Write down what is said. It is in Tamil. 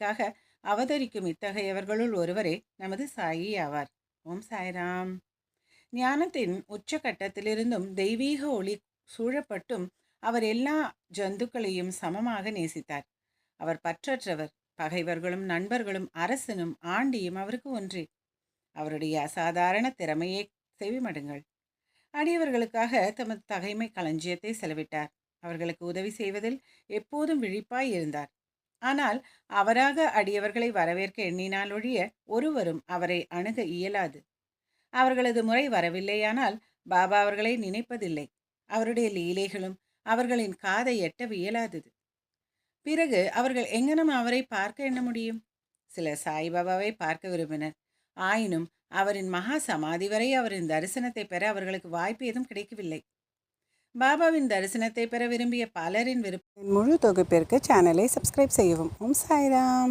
சேவைக்காக அவதரிக்கும் இத்தகையவர்களுள் ஒருவரே நமது சாயி ஆவார். ஓம் சாய்ராம். ஞானத்தின் உச்சகட்டத்திலிருந்தும் தெய்வீக ஒளி சூழப்பட்டும் அவர் எல்லா ஜந்துக்களையும் சமமாக நேசித்தார். அவர் பற்றற்றவர். பகைவர்களும் நண்பர்களும் அரசனும் ஆண்டியும் அவருக்கு ஒன்றே. அவருடைய அசாதாரண திறமையை செவிமடுங்கள். அடியவர்களுக்காக தமது தகைமை களஞ்சியத்தை செலவிட்டார். அவர்களுக்கு உதவி செய்வதில் எப்போதும் விழிப்பாய் இருந்தார். ஆனால் அவராக அடியவர்களை வரவேற்க எண்ணினால் ஒழிய ஒருவரும் அவரை அணுக இயலாது. அவர்களது முறை வரவில்லையானால் பாபா அவர்களை நினைப்பதில்லை. அவருடைய லீலைகளும் அவர்களின் காதை எட்ட வியலாதது. பிறகு அவர்கள் எங்கனம் அவரை பார்க்க எண்ண முடியும்? சிலர் சாய்பாபாவை பார்க்க விரும்பினர். ஆயினும் அவரின் மகா சமாதி வரை அவரின் தரிசனத்தை பெற அவர்களுக்கு வாய்ப்பு ஏதும் கிடைக்கவில்லை. பாபாவின் தரிசனத்தை பெற விரும்பிய பலரின் விருப்பம் முழு தொகுப்பிற்கு சேனலை சப்ஸ்கிரைப் செய்யவும். ஓம் சாய்ராம்.